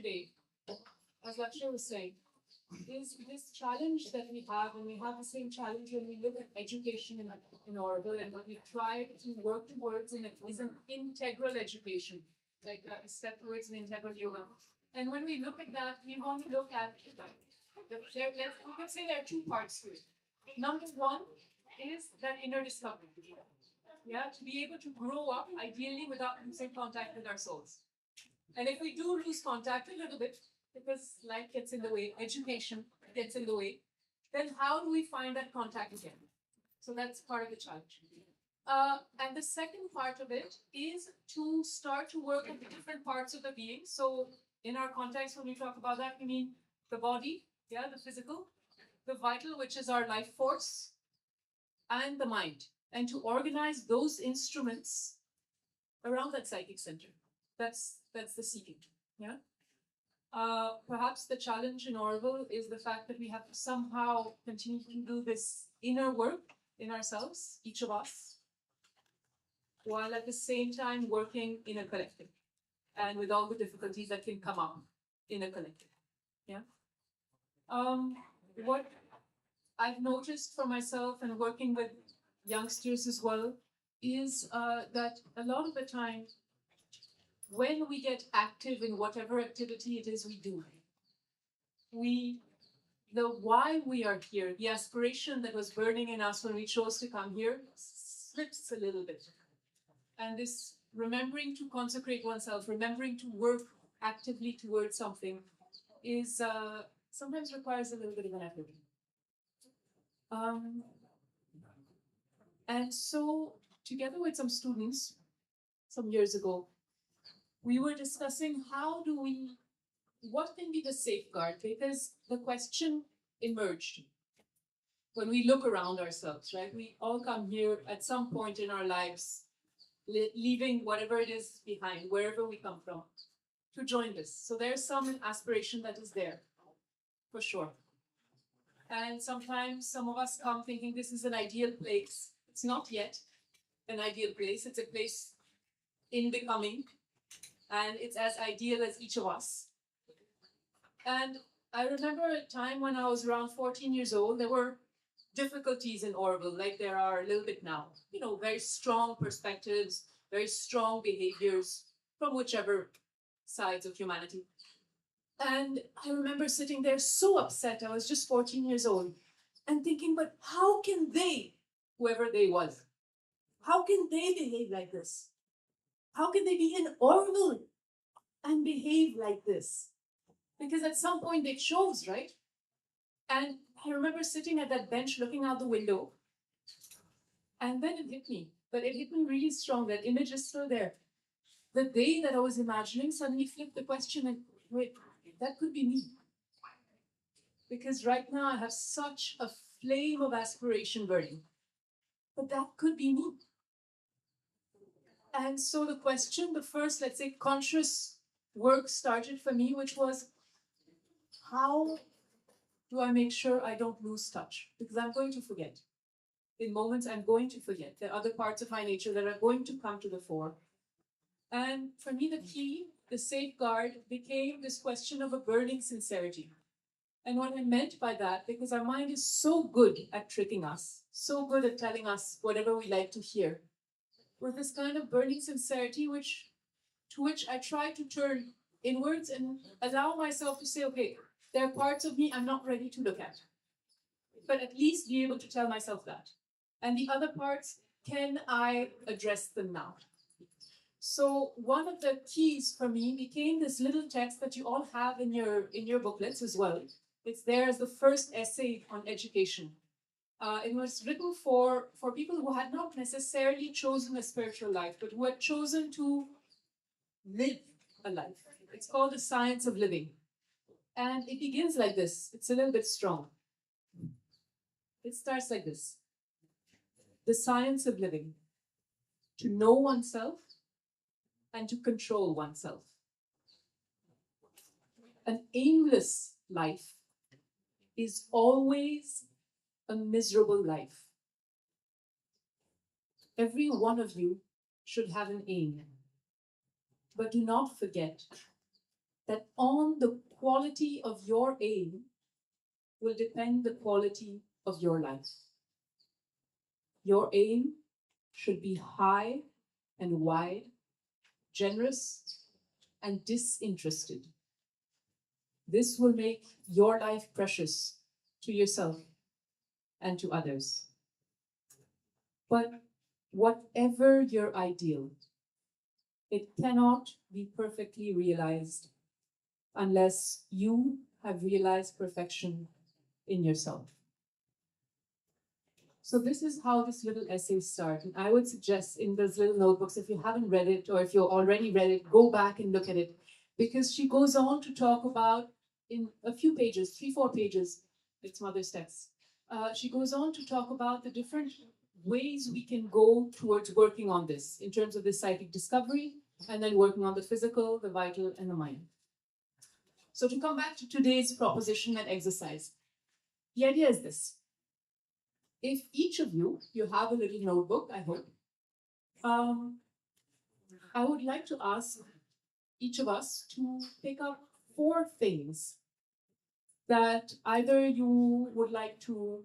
today, as Lakshay was saying, is this challenge that we have, and we have the same challenge when we look at education in Auroville, and what we try to work towards is an integral education, like a step towards an integral yoga. And when we look at that, we want to look at we can say there are two parts to it. Number one is that inner discovery. Yeah, to be able to grow up ideally without losing contact with our souls. And if we do lose contact a little bit, because life gets in the way, education gets in the way, then how do we find that contact again? So that's part of the challenge. And the second part of it is to start to work at the different parts of the being. So in our context, when we talk about that, we mean the body, yeah, the physical, the vital, which is our life force, and the mind, and to organize those instruments around that psychic center. That's the seeking, yeah. Perhaps the challenge in Auroville is the fact that we have to somehow continue to do this inner work in ourselves, each of us, while at the same time working in a collective, and with all the difficulties that can come up in a collective, yeah. What I've noticed for myself and working with youngsters as well is that a lot of the time, when we get active in whatever activity it is we do, the why we are here, the aspiration that was burning in us when we chose to come here, slips a little bit. And this remembering to consecrate oneself, remembering to work actively towards something, is sometimes requires a little bit of an effort. And so, together with some students, some years ago, we were discussing what can be the safeguard? Because the question emerged when we look around ourselves, right? We all come here at some point in our lives, leaving whatever it is behind, wherever we come from, to join this. So there's some aspiration that is there, for sure. And sometimes some of us come thinking this is an ideal place. It's not yet an ideal place. It's a place in becoming. And it's as ideal as each of us. And I remember a time when I was around 14 years old, there were difficulties in Auroville, like there are a little bit now. You know, very strong perspectives, very strong behaviors from whichever sides of humanity. And I remember sitting there so upset. I was just 14 years old and thinking, but how can they, whoever they was, how can they behave like this? How can they be in Auroville and behave like this? Because at some point they chose, right? And I remember sitting at that bench looking out the window, and then it hit me. But it hit me really strong. That image is still there. The day that I was imagining suddenly flipped the question and, wait, that could be me. Because right now I have such a flame of aspiration burning. But that could be me. And so the question, the first, let's say, conscious work started for me, which was, how do I make sure I don't lose touch? Because I'm going to forget. In moments, I'm going to forget. There are other parts of my nature that are going to come to the fore. And for me, the key, the safeguard, became this question of a burning sincerity. And what I meant by that, because our mind is so good at tricking us, so good at telling us whatever we like to hear, with this kind of burning sincerity, to which I try to turn inwards and allow myself to say, okay, there are parts of me I'm not ready to look at, but at least be able to tell myself that. And the other parts, can I address them now? So one of the keys for me became this little text that you all have in your booklets as well. It's there as the first essay on education. It was written for people who had not necessarily chosen a spiritual life, but who had chosen to live a life. It's called The Science of Living. And it begins like this. It's a little bit strong. It starts like this. The science of living. To know oneself and to control oneself. An aimless life is always a miserable life. Every one of you should have an aim. But do not forget that on the quality of your aim will depend the quality of your life. Your aim should be high and wide, generous and disinterested. This will make your life precious to yourself and to others. But whatever your ideal, it cannot be perfectly realized unless you have realized perfection in yourself. So this is how this little essay starts. And I would suggest in those little notebooks, if you haven't read it or if you already read it, go back and look at it. Because she goes on to talk about, in a few pages, 3-4 pages, it's Mother's text. She goes on to talk about the different ways we can go towards working on this in terms of the psychic discovery and then working on the physical, the vital, and the mind. So to come back to today's proposition and exercise, the idea is this. If each of you have a little notebook, I hope, I would like to ask each of us to pick up 4 things that either you would like to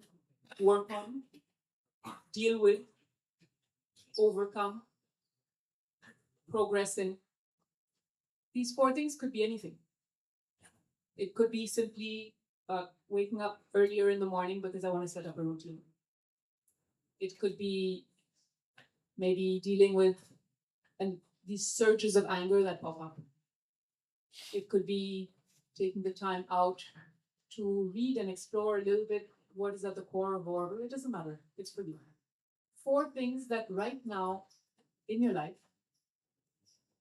work on, deal with, overcome, progress in. These 4 things could be anything. It could be simply waking up earlier in the morning because I want to set up a routine. It could be maybe dealing with these surges of anger that pop up. It could be taking the time out to read and explore a little bit what is at the core of Auroville. It doesn't matter. It's for you. 4 things that right now in your life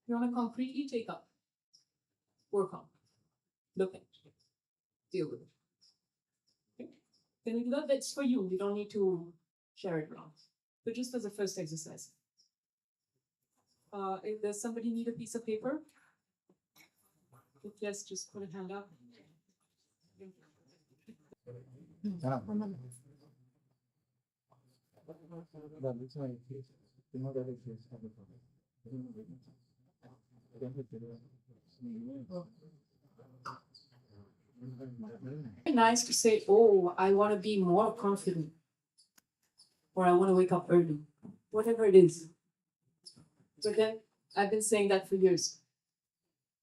you want to concretely take up, work on, look at, deal with it. Okay? Can we do that? That's for you. You don't need to share it around. But just as a first exercise. If there's somebody need a piece of paper, if yes, just put a hand up. Very nice to say, oh, I want to be more confident, or I want to wake up early, whatever it is. But then I've been saying that for years.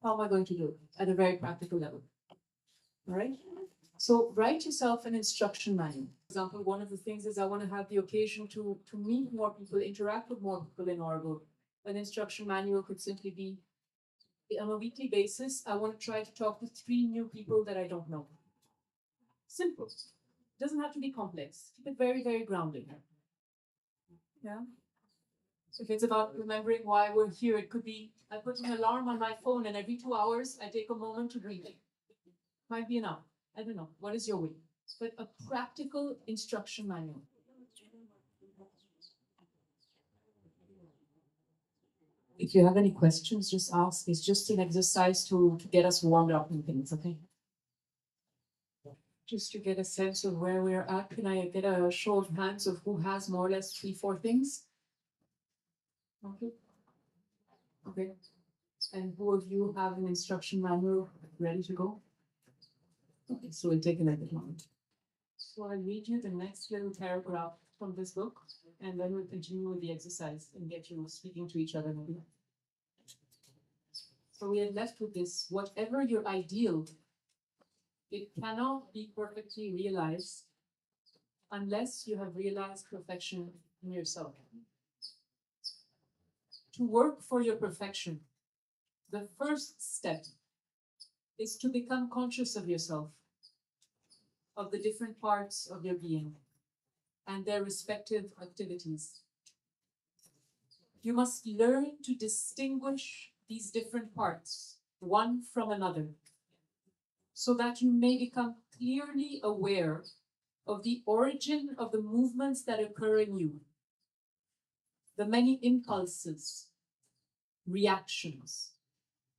How am I going to do it at a very practical level? All right. So write yourself an instruction manual. For example, one of the things is I want to have the occasion to meet more people, interact with more people in Auroville. An instruction manual could simply be, on a weekly basis, I want to try to talk to 3 new people that I don't know. Simple. Doesn't have to be complex. Keep it very, very grounded. Yeah. So if it's about remembering why we're here, it could be I put an alarm on my phone and every 2 hours I take a moment to read it. Might be enough. I don't know. What is your way? But a practical instruction manual. If you have any questions, just ask. It's just an exercise to get us warmed up and things, okay? Just to get a sense of where we're at, can I get a show of hands of who has more or less 3-4 things? Okay. Okay. And who of you have an instruction manual ready to go? Okay, so we'll take a little bit longer. So I'll read you the next little paragraph from this book, and then we'll continue with the exercise and get you speaking to each other maybe. So we are left with this: whatever your ideal, it cannot be perfectly realized unless you have realized perfection in yourself. To work for your perfection, the first step is to become conscious of yourself, of the different parts of your being and their respective activities. You must learn to distinguish these different parts, one from another, so that you may become clearly aware of the origin of the movements that occur in you, the many impulses, reactions,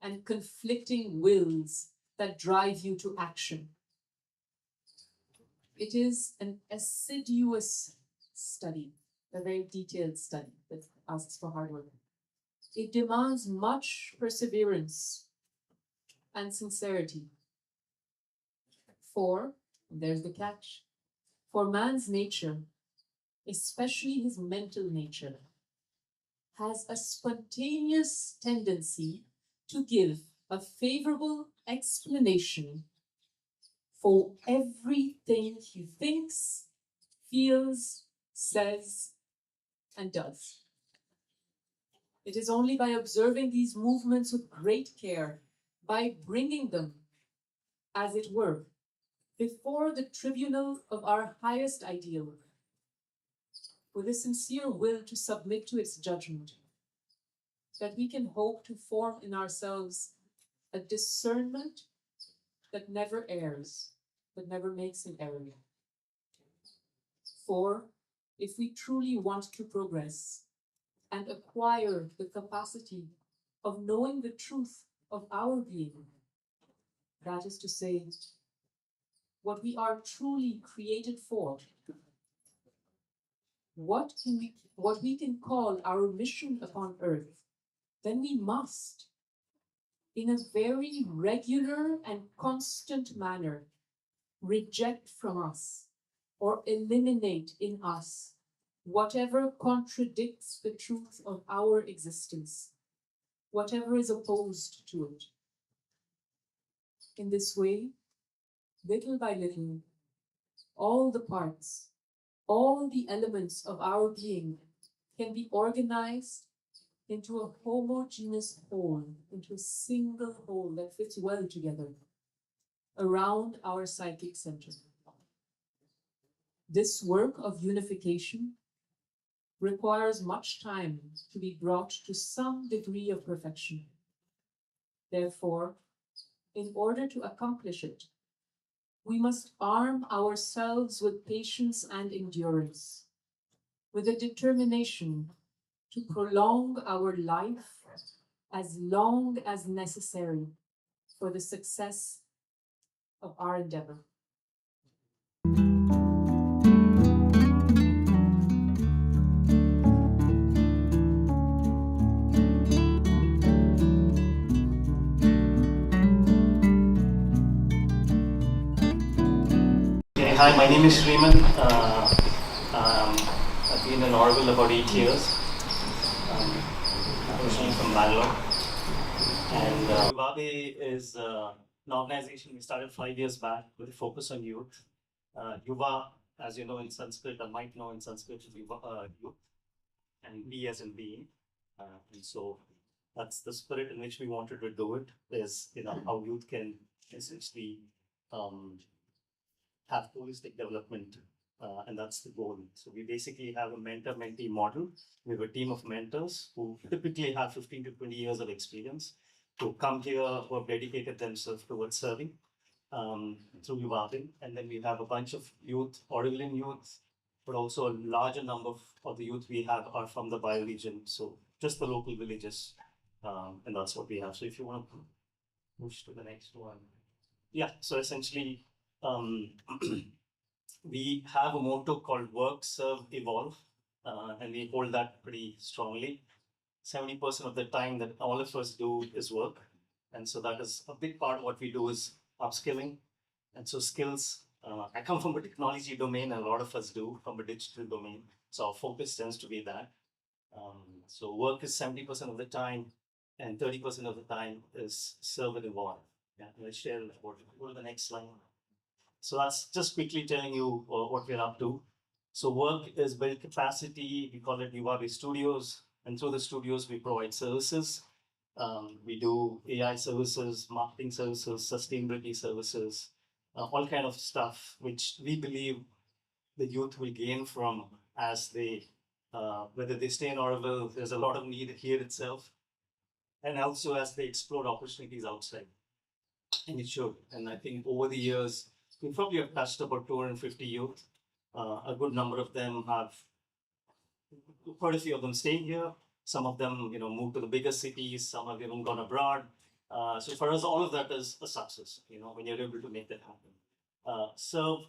and conflicting wills that drive you to action. It is an assiduous study, a very detailed study that asks for hard work. It demands much perseverance, and sincerity. For, there's the catch, for man's nature, especially his mental nature, has a spontaneous tendency to give a favorable explanation for everything he thinks, feels, says, and does. It is only by observing these movements with great care, by bringing them, as it were, before the tribunal of our highest ideal, with a sincere will to submit to its judgment, that we can hope to form in ourselves a discernment that never errs, that never makes an error. For if we truly want to progress and acquire the capacity of knowing the truth of our being, that is to say, what we are truly created for, what we can call our mission upon earth, then we must, in a very regular and constant manner, reject from us or eliminate in us whatever contradicts the truth of our existence, whatever is opposed to it. In this way, little by little, all the parts, all the elements of our being can be organized into a homogeneous whole, into a single whole that fits well together around our psychic center. This work of unification requires much time to be brought to some degree of perfection. Therefore, in order to accomplish it, we must arm ourselves with patience and endurance, with a determination to prolong our life as long as necessary for the success of our endeavor. Okay, hi, my name is Shriman. I've been in Auroville about 8 years. Originally from Bangalore. And Yuvabe is an organization we started 5 years back with a focus on youth. Yuva, as you know in Sanskrit, or might know in Sanskrit, is youth, and be as in being. And so that's the spirit in which we wanted to do it, is how youth can essentially have holistic development, and that's the goal. So we basically have a mentor-mentee model. We have a team of mentors who typically have 15 to 20 years of experience, who come here, who have dedicated themselves towards serving through Aurevan. And then we have a bunch of youth, Aurevillian youth, but also a larger number of the youth we have are from the bioregion, so just the local villages, and that's what we have. So if you want to push to the next one. Yeah, so essentially, we have a motto called work, serve, evolve, and we hold that pretty strongly. 70% of the time that all of us do is work. And so that is a big part of what we do is upskilling. And so skills, I come from a technology domain, and a lot of us do from a digital domain. So our focus tends to be that. So work is 70% of the time, and 30% of the time is serve and evolve. Yeah, let's share about it. Go to the next slide. So that's just quickly telling you what we're up to. So work is build capacity. We call it Yuvabe Studios. And through the studios, we provide services. We do AI services, marketing services, sustainability services, all kind of stuff, which we believe the youth will gain from as they, whether they stay in Auroville, there's a lot of need here itself, and also as they explore opportunities outside. And it should. And I think over the years, we probably have touched about 250 youth. A good number of them have, quite a few of them staying here. Some of them, moved to the bigger cities. Some have even gone abroad. So for us, all of that is a success, when you're able to make that happen. So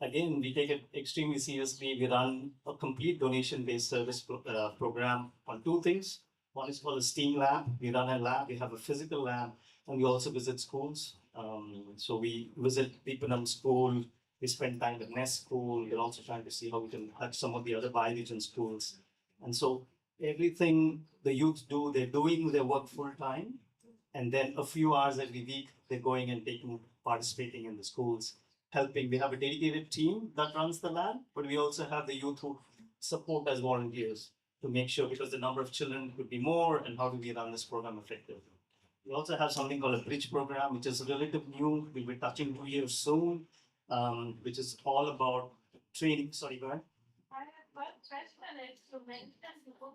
again, we take it extremely seriously. We run a complete donation-based service program on two things. One is called a STEAM lab. We run a lab. We have a physical lab and we also visit schools. So we visit Deepanam School, we spend time at Nest School, we're also trying to see how we can touch some of the other bioregion schools. And so everything the youth do, they're doing their work full time, and then a few hours every week, they're going and participating in the schools, helping. We have a dedicated team that runs the lab, but we also have the youth who support as volunteers to make sure, because the number of children could be more, and how do we run this program effectively. We also have something called a bridge program, which is relatively new. We'll be touching 2 years soon, which is all about training. Sorry, go ahead. I have one question. It's to mention before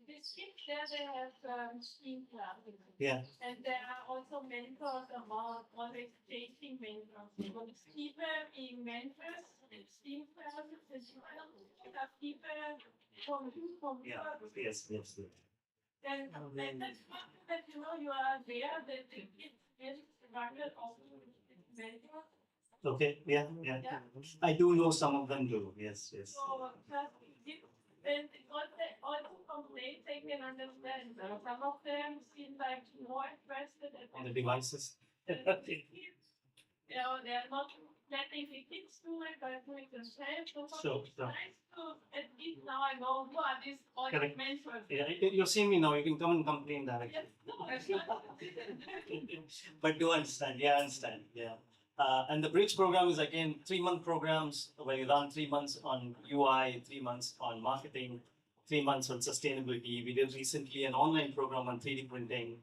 this kids there they have STEAM classes. Yeah. And there are also mentors about always changing mentors. So people being mentors in STEAM classes as well. Have people from Yeah. Yes. then that's something that you are aware that the kids really struggle also with mentors. Okay. Yeah. I do know some of them do. Yes. So just give, and also complaints I can understand. Some of them seem like more interested On the devices. They're not letting the kids do it, but doing themselves. Sure. Nice to, at least now I know who are these all Correct. mentors. Yeah, you're seeing me now. You can come and complain directly. Yes, no, that's not. But do understand. Yeah, I understand. Yeah. And the bridge program is again 3-month programs where you run 3 months on UI, 3 months on marketing, 3 months on sustainability. We did recently an online program on 3D printing.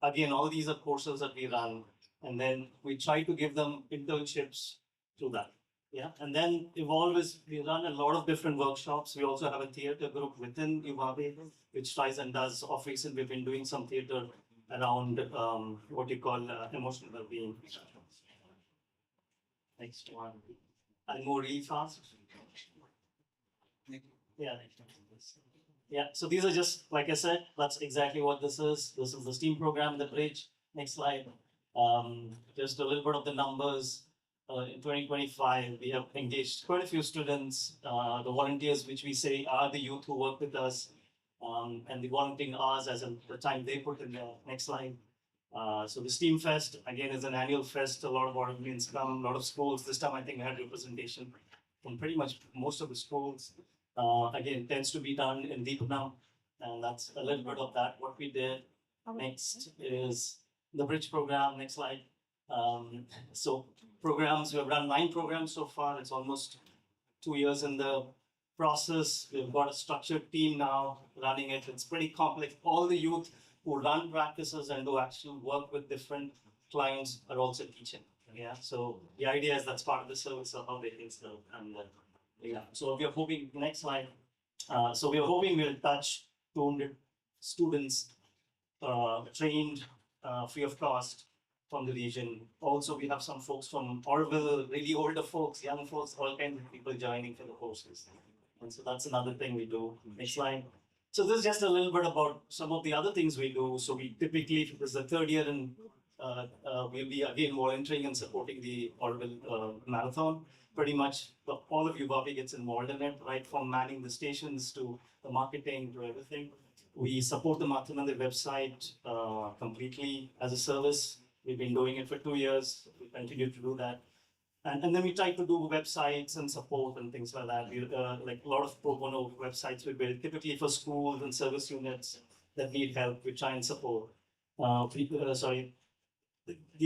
Again, all these are courses that we run, and then we try to give them internships through that. Yeah, and then Evolve is, we run a lot of different workshops. We also have a theater group within Uvabe, which tries and does. Of recent, we've been doing some theater around what you call emotional well-being. Next one. I'll move really fast. Yeah. Yeah, so these are just, like I said, that's exactly what this is. This is the STEAM program, the bridge. Next slide. Just a little bit of the numbers. In 2025, we have engaged quite a few students. The volunteers, which we say are the youth who work with us, and the volunteering hours as in the time they put in the next slide. So the STEAM Fest, again, is an annual fest. A lot of Aurovillians come, a lot of schools. This time, I think we had representation from pretty much most of the schools. Again, tends to be done in Deepanam, and that's a little bit of that, what we did. Next is the bridge program. Next slide. So programs, we have run 9 programs so far. It's almost 2 years in the process. We've got a structured team now running it. It's pretty complex. All the youth who run practices and who actually work with different clients are also teaching. Yeah, so the idea is that's part of the service of how they can serve. And yeah, so we are hoping, next slide. So we are hoping we'll touch 200 students trained free of cost from the region. Also, we have some folks from Auroville, really older folks, young folks, all kinds of people joining for the courses. And so that's another thing we do. Next slide. So this is just a little bit about some of the other things we do. So we typically, this is the 3rd year, and we'll be again volunteering and supporting the Auroville marathon. Pretty much all of Uvabe gets involved in it, right from manning the stations to the marketing to everything. We support the marathon on the website completely as a service. We've been doing it for 2 years. We continue to do that. And then we try to do websites and support and things like that. We like a lot of pro bono websites we build, typically for schools and service units that need help. We try and support. The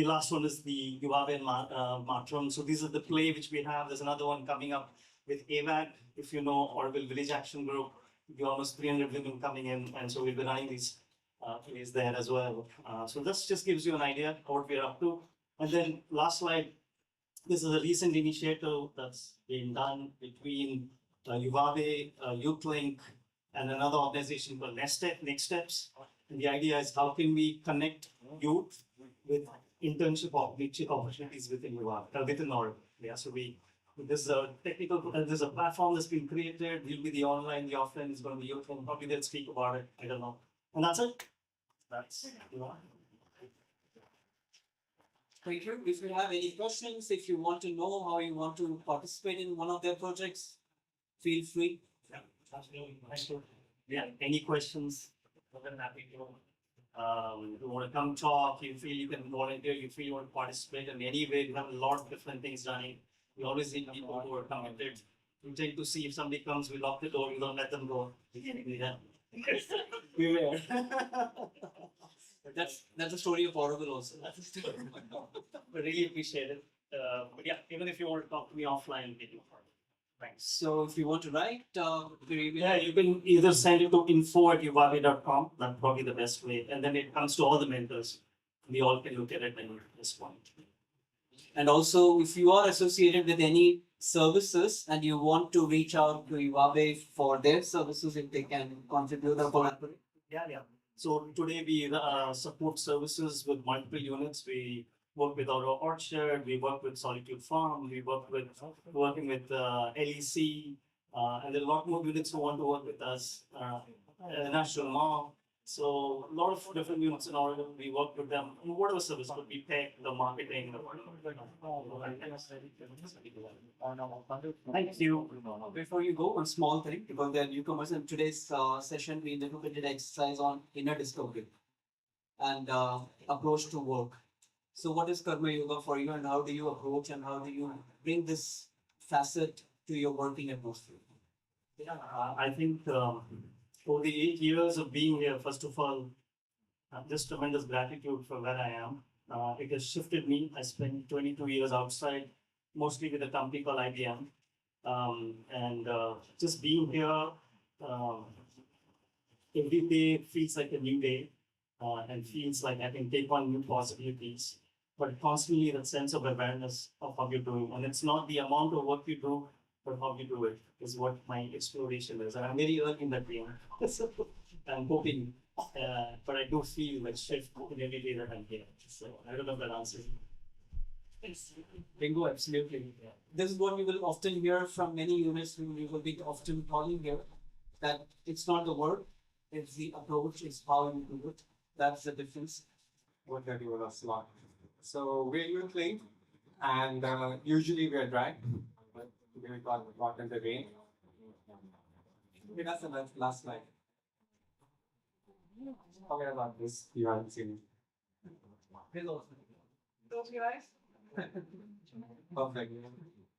last one is the Uvabe and Matram. So these are the play which we have. There's another one coming up with AVAC, if you know, Auroville Village Action Group. We've got almost 300 women coming in, and so we'll be running these plays there as well. So this just gives you an idea of what we're up to. And then last slide. This is a recent initiative that's been done between Uvabe, YouthLink, and another organization called Next Steps. And the idea is how can we connect youth with internship opportunities within Uvabe, within Auroville. Yeah, so this is a technical, there's a platform that's been created. Will be the online, the offline is going to be YouthLink. Probably they'll speak about it. I don't know. And that's it. That's Thank you. If you have any questions, if you want to know how you want to participate in one of their projects, feel free. Yeah, absolutely. Thank you. Yeah, any questions? More than happy to You want to come talk, you feel you can volunteer, you feel you want to participate in any way. We have a lot of different things running. We always need people who are committed. We tend to see if somebody comes, we lock the door, we don't let them go. Yeah. Beware. That's the story of Auroville also. That's a story. We really appreciate it. But yeah, even if you want to talk to me offline, we do. Thanks. So if you want to write, Yeah, you can either send it to info@uvavi.com. That's probably the best way. And then it comes to all the mentors. We all can look at it and respond. And also, if you are associated with any services and you want to reach out to Iwabe for their services, if they can contribute or collaborate. Yeah. So today we support services with multiple units. We work with our orchard, we work with Solitude Farm, we work with working with LEC, and there are a lot more units who want to work with us. National Mall. So a lot of different units in Aurevan, we work with them. Whatever service could be tech, the marketing. Thank you. Before you go, one small thing, because they are newcomers. In today's session, we did exercise on inner discovery and approach to work. So, what is Karma Yoga for you, and how do you approach, and how do you bring this facet to your working atmosphere? Yeah, I think for the 8 years of being here, first of all, just tremendous gratitude for where I am. It has shifted me. I spent 22 years outside, mostly with a company called IBM. And just being here every day feels like a new day and feels like I can take on new possibilities. But constantly that sense of awareness of how you're doing. And it's not the amount of work you do, but how you do it is what my exploration is. And I'm very early in that game. So I'm hoping, but I do feel like shift in every day that I'm here. So I don't know if that answers it. Bingo, absolutely. Yeah. This is what we will often hear from many units who we will be often calling here, that it's not the word, it's the approach, it's how you do it. That's the difference. What that you will slot. So we're usually and usually we're dry. But today we got in the rain. Okay, that's the last slide. Forget about this. You haven't seen it. Those guys? Perfect.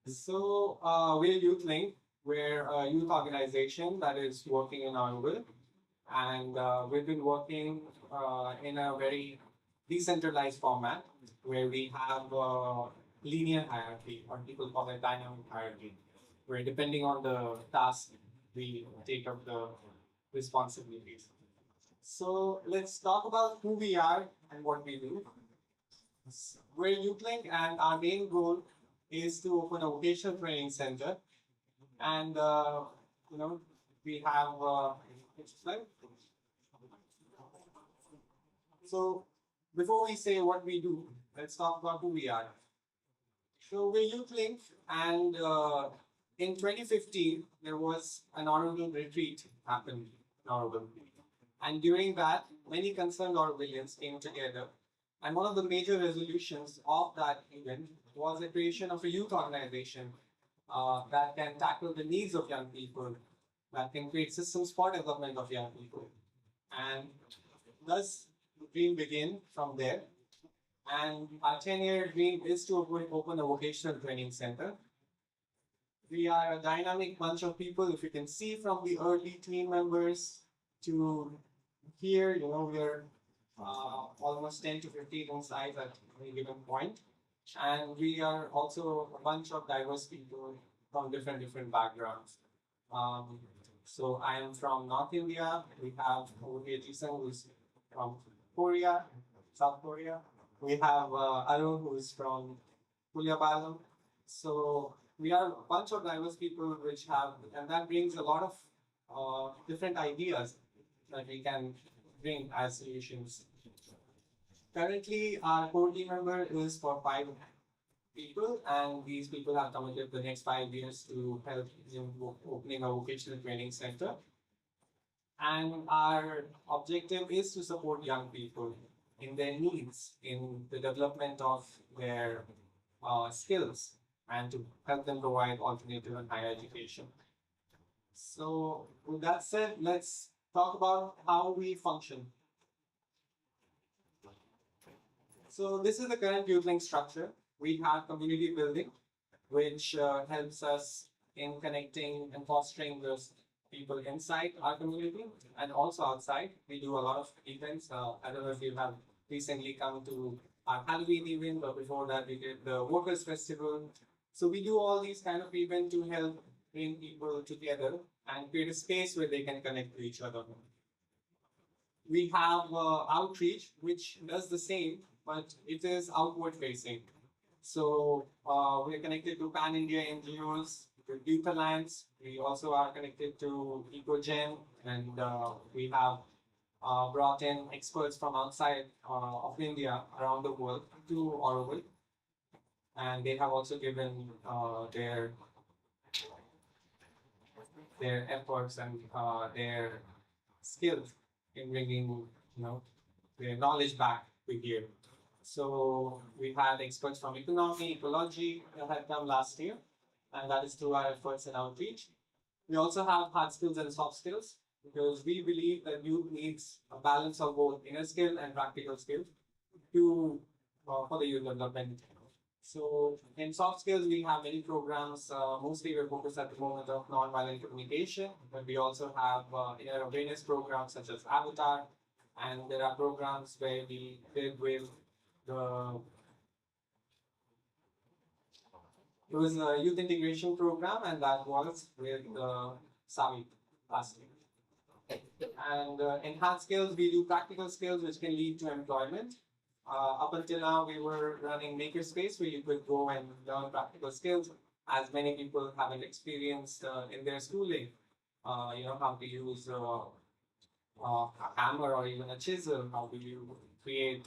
So we're Youth Link. We're a youth organization that is working in Auroville, and we've been working in a very decentralized format where we have linear hierarchy, or people call it dynamic hierarchy, where depending on the task, we take up the responsibilities. So let's talk about who we are and what we do. We're YouthLink, and our main goal is to open a vocational training center. And we have next slide. So before we say what we do, let's talk about who we are. So we're YouthLink, and in 2015 there was an Auroville retreat happened in Auroville, and during that many concerned Aurovillians came together. And one of the major resolutions of that event was the creation of a youth organization that can tackle the needs of young people, that can create systems for development of young people. And thus, the dream began from there. And our 10-year dream is to open a vocational training center. We are a dynamic bunch of people. If you can see from the early team members to here, we're almost 10 to 15 on site at any given point. And we are also a bunch of diverse people from different backgrounds. So I am from North India. We have over here Jason, who's from Korea, South Korea. We have Arun, who is from Kulyabalam. So we are a bunch of diverse people which have, and that brings a lot of different ideas that we can bring as solutions. Currently, our core team member is for 5 people, and these people have committed the next 5 years to help in opening a vocational training center. And our objective is to support young people in their needs, in the development of their skills, and to help them provide alternative and higher education. So with that said, let's talk about how we function. So this is the current youth link structure. We have community building, which helps us in connecting and fostering those people inside our community and also outside. We do a lot of events. I don't know if you have recently come to our Halloween event, but before that we did the Workers Festival. So we do all these kind of events to help bring people together and create a space where they can connect to each other. We have outreach, which does the same, but it is outward facing. So we are connected to Pan India NGOs, with Youth Alliance. We also are connected to EcoGen, and we have brought in experts from outside of India around the world to Auroville, and they have also given their efforts and their skills in bringing their knowledge back with you. So we had experts from economy, ecology that had come last year, and that is through our efforts in outreach. We also have hard skills and soft skills because we believe that youth needs a balance of both inner skill and practical skills to for the youth development. So in soft skills, we have many programs. Mostly we're focused at the moment of non-violent communication, but we also have inner awareness programs such as Avatar, and there are programs where we did with the it was a youth integration program, and that was with Savi last year. And enhanced skills, we do practical skills which can lead to employment. Up until now, we were running makerspace where you could go and learn practical skills, as many people haven't experienced in their schooling. How to use a hammer or even a chisel, how do you create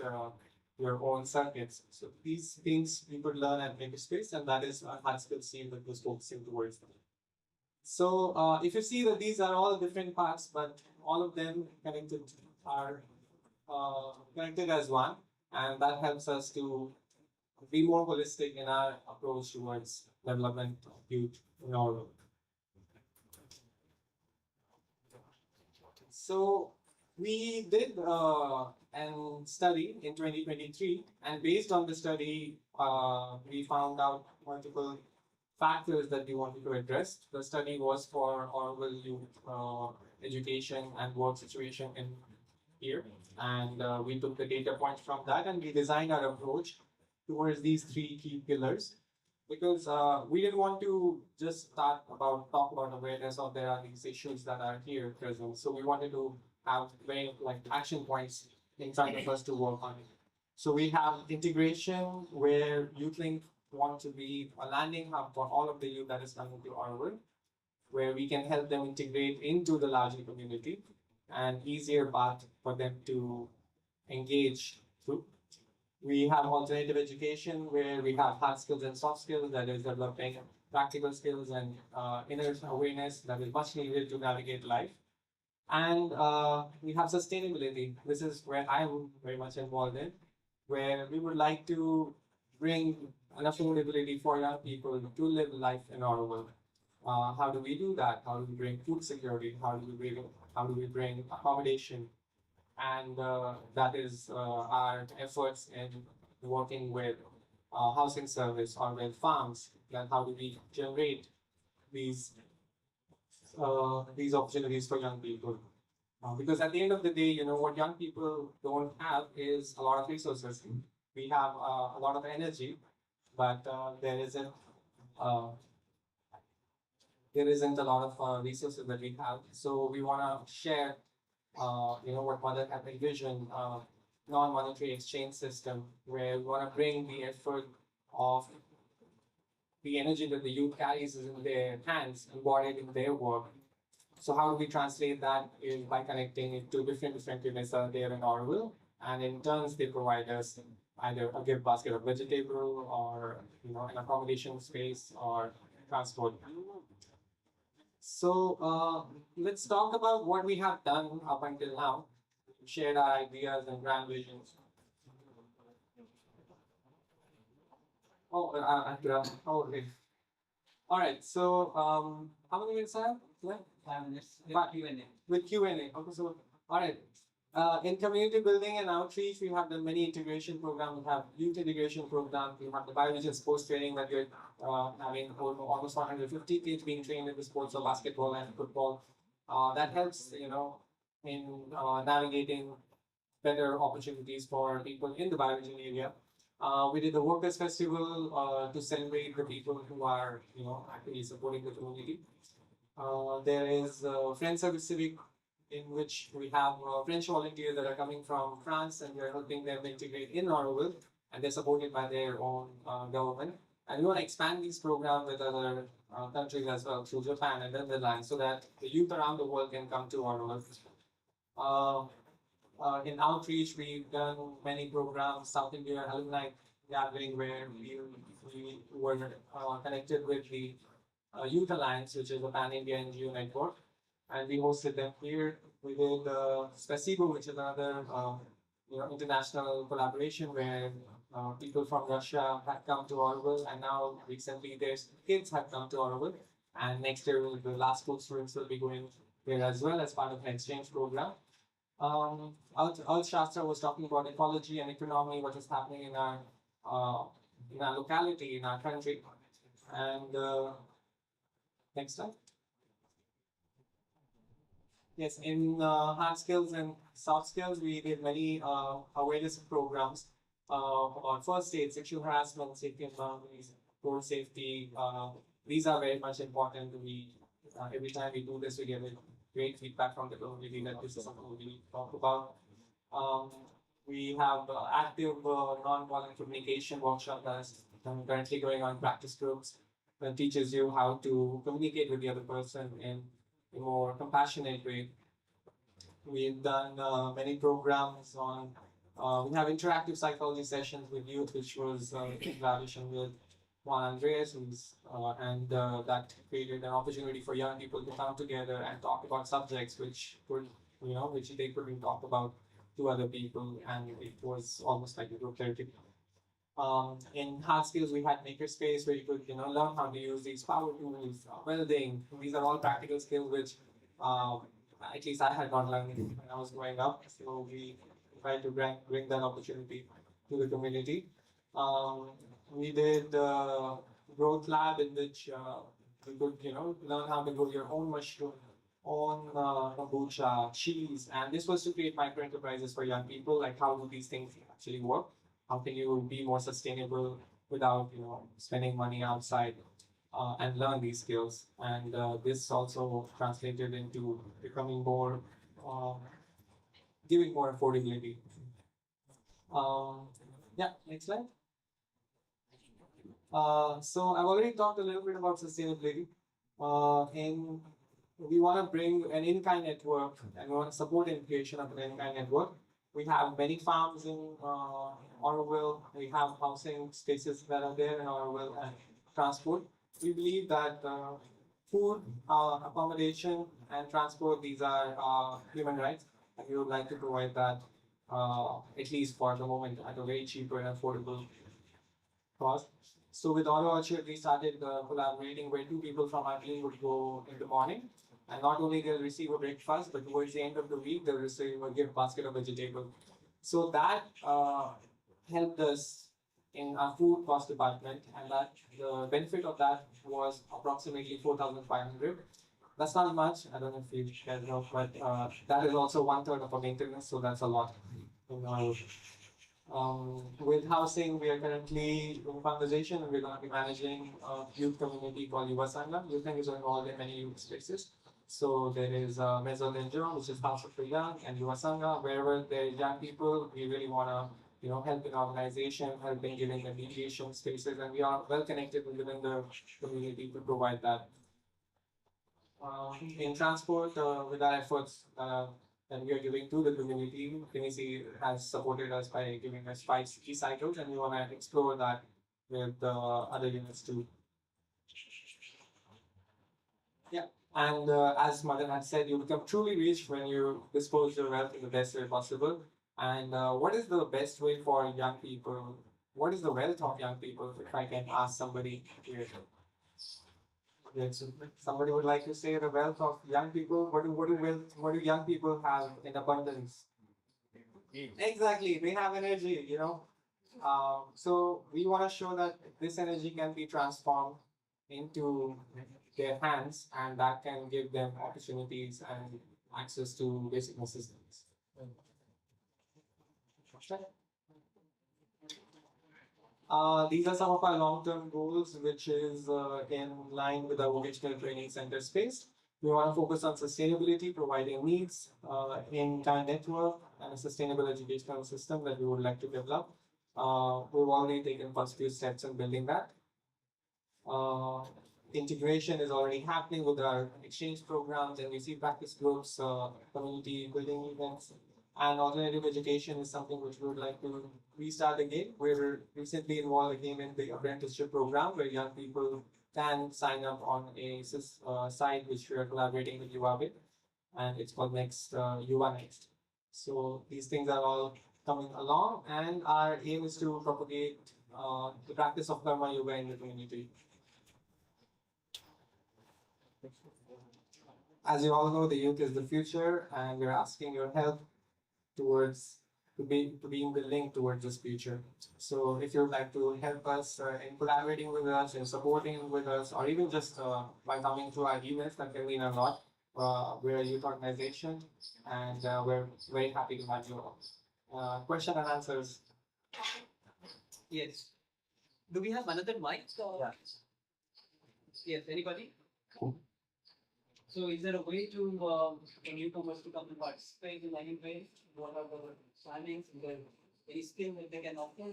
your own circuits. So these things we could learn at makerspace, and that is our hard skills team that was focusing towards them. So if you see that these are all different parts, but all of them are connected as one, and that helps us to be more holistic in our approach towards development of youth in our world. So we did an study in 2023, and based on the study, we found out multiple factors that we wanted to address. The study was for Auroville youth education and work situation in here, and we took the data points from that, and we designed our approach towards these three key pillars, because we didn't want to just talk about awareness of there are these issues that are here present. So we wanted to have very action points in front of us to work on. So we have integration, where YouthLink want to be a landing hub for all of the youth that is coming to our world, where we can help them integrate into the larger community and easier path for them to engage through. We have alternative education, where we have hard skills and soft skills, that is developing practical skills and inner awareness that is much needed to navigate life. And we have sustainability. This is where I'm very much involved in, where we would like to bring an affordability for young people to live life in our world. How do we do that? How do we bring food security? How do we bring accommodation? And that is our efforts in working with housing service or with farms. And how do we generate these opportunities for young people? Because at the end of the day, what young people don't have is a lot of resources. We have a lot of energy, but there isn't a lot of resources that we have. So we want to share what Mother had envisioned, non-monetary exchange system, where we want to bring the effort of the energy that the youth carries in their hands, embodied in their work. So how do we translate that is by connecting it to different units that are there in Auroville, and in turns they provide us either a gift basket of vegetable or an accommodation space or transport. So let's talk about what we have done up until now, shared our ideas and grand visions. Okay. All right. So how many minutes I have left? 5 minutes. Five. Q&A. With Q&A. Okay. So all right. In community building and outreach, we have done many integration programs. We have youth integration programs. We have the biological sports training that we're having almost 150 kids being trained in the sports of basketball and football. That helps, in navigating better opportunities for people in the bioregion area. We did the Workers Festival to celebrate the people who are, actually supporting the community. There is Friends Service Civic, in which we have French volunteers that are coming from France and we're helping them integrate in Auroville, and they're supported by their own government. And we want to expand these programs with other countries as well, through Japan and Netherlands, so that the youth around the world can come to Auroville. In outreach, we've done many programs, South India Alumni Gathering, where we were connected with the Youth Alliance, which is a pan-India NGO network, and we hosted them here. We did Spasibo, which is another international collaboration where people from Russia had come to Auroville, and now recently their kids have come to Auroville, and next year the last school students will be going there as well as part of an exchange program. Al Shastra was talking about ecology and economy, what is happening in our locality, in our country, and next slide. Yes, in hard skills and soft skills, we did many awareness programs on first aid, sexual harassment, safety and boundaries, road safety. These are very much important. We every time we do this, we get great feedback from the community that this is something we talk about. We have active non-violent communication workshop that is currently going on practice groups that teaches you how to communicate with the other person in a more compassionate way. We've done many programs on, we have interactive psychology sessions with youth, which was in collaboration with Juan Andres, and that created an opportunity for young people to come together and talk about subjects which could, which they couldn't talk about to other people, and it was almost like a group therapy. In hard skills, we had makerspace where you could, learn how to use these power tools, welding. These are all practical skills which, at least I had not learned when I was growing up. So we tried to bring that opportunity to the community. We did growth lab in which you could, learn how to grow your own mushroom, own kombucha, cheese, and this was to create micro enterprises for young people. Like, how do these things actually work? How can you be more sustainable without, spending money outside, and learn these skills? And this also translated into becoming more, giving more affordability. Yeah, next slide. So I've already talked a little bit about sustainability. And we want to bring an in-kind network, and we want to support the creation of an in-kind network. We have many farms in Auroville. We have housing spaces that are there in Auroville, and transport. We believe that food, accommodation, and transport, these are human rights, and we would like to provide that, at least for the moment, at a very cheaper and affordable cost. So with Auto Orchard, we started collaborating where two people from our team would go in the morning, and not only they'll receive a breakfast, but towards the end of the week, they'll receive a gift basket of vegetables. So that helped us in our food cost department, and that the benefit of that was approximately 4,500. That's not much. I don't know if you guys know, but that is also 1/3 of our maintenance, so that's a lot. With housing, we are currently in conversation, and we're going to be managing a youth community called Yuva Sangha. Youth is involved in many youth spaces. So there is Maison Lenjo, which is House of the Young, and Yuva Sangha. Wherever there are young people, we really want to, help in organization, help in giving them mediation spaces, and we are well connected within the community to provide that. In transport, with our efforts that we are giving to the community, Tennessee has supported us by giving us 5 e-cycles, and we want to explore that with other units too. Yeah, and as Madan had said, you become truly rich when you dispose your wealth in the best way possible. And what is the best way for young people? What is the wealth of young people? If I can ask somebody here. Yes, somebody would like to say the wealth of young people. What do young people have in abundance? Exactly, they have energy, you know. So we want to show that this energy can be transformed into their hands, and that can give them opportunities and access to basic necessities. These are some of our long-term goals, which is in line with our vocational training center space. We want to focus on sustainability, providing needs, in-kind network, and a sustainable educational system that we would like to develop. We've already taken first few steps in building that. Uh, Integration is already happening with our exchange programs, and we see practice groups, community building events, and alternative education is something which we would like to restart again. We were recently involved again in the apprenticeship program where young people can sign up on a site which we are collaborating with Auroville, and it's called Yuva Next. So these things are all coming along, and our aim is to propagate the practice of karma yoga in the community. As you all know, the youth is the future, and we're asking your help towards to being the link towards this future. So if you'd like to help us in collaborating with us, in supporting with us, or even just by coming to our events, that can mean a lot. We're a youth organization, and we're very happy to have you all. Question and answers. Yes. Do we have another mic? Yeah. Yes, anybody? So is there a way to for newcomers to come and participate in any way? What are the timings? Is there any skill that they can offer?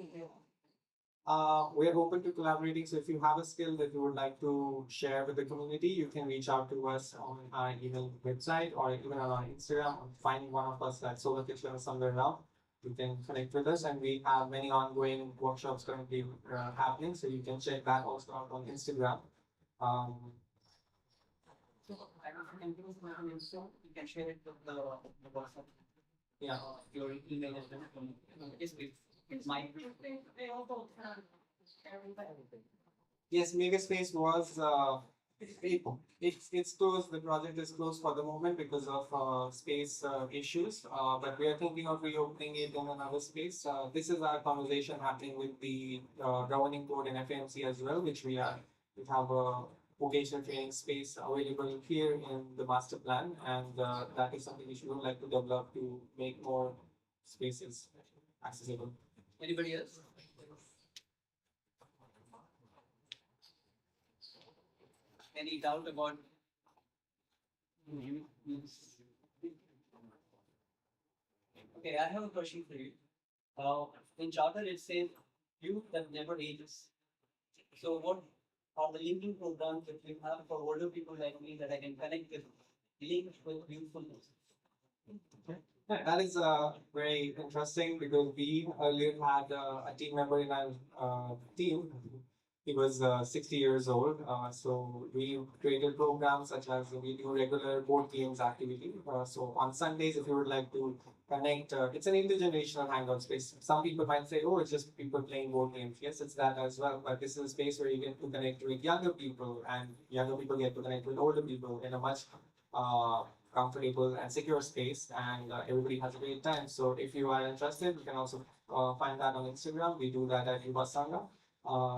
We're open to collaborating. So if you have a skill that you would like to share with the community, you can reach out to us on our email website or even on our Instagram. Find one of us at Solar Kitchen or somewhere around. You can connect with us, and we have many ongoing workshops currently happening. So you can check that also out on Instagram. So I don't know, can give us an info. You can share it with the WhatsApp. Yeah. Your email address. Yes, please. It's my. Yes, Megaspace was it's closed. The project is closed for the moment because of space issues. But we are thinking of reopening it in another space. This is our conversation happening with the governing board and FMC as well, which we have a vocational training space available here in the master plan, and that is something which we would like to develop to make more spaces accessible. Anybody else? Any doubt about? Okay, I have a question for you. In charter, it says youth that never ages. So, what are the linking programs that you have for older people like me that I can connect with, link with youthfulness? That is very interesting because we earlier had a team member in our team. He was 60 years old. So we created programs such as we do regular board games activity. So on Sundays, if you would like to connect, it's an intergenerational hangout space. Some people might say, oh, it's just people playing board games. Yes, it's that as well. But this is a space where you get to connect with younger people, and younger people get to connect with older people in a much comfortable and secure space, and everybody has a great time. So if you are interested, you can also find that on Instagram. We do that at Yuva Sangha.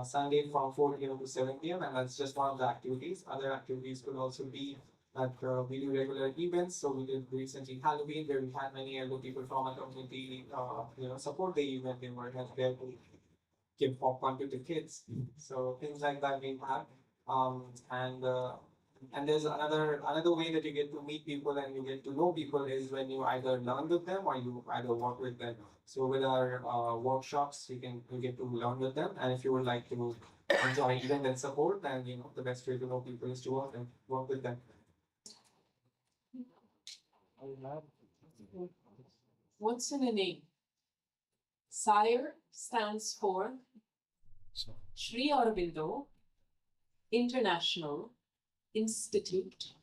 Sunday from 4 p.m. to 7 p.m. and that's just one of the activities. Other activities could also be that we do regular events. So we did recently Halloween where we had many elder people from our community, support the event. They were there to give popcorn to the kids. So things like that we have. And there's another way that you get to meet people and you get to know people is when you either learn with them or you either work with them. So with our workshops, you get to learn with them, and if you would like to enjoy event and support, then the best way to know people is to work with them. What's in a name? SIRE stands for Sri Aurobindo International Institute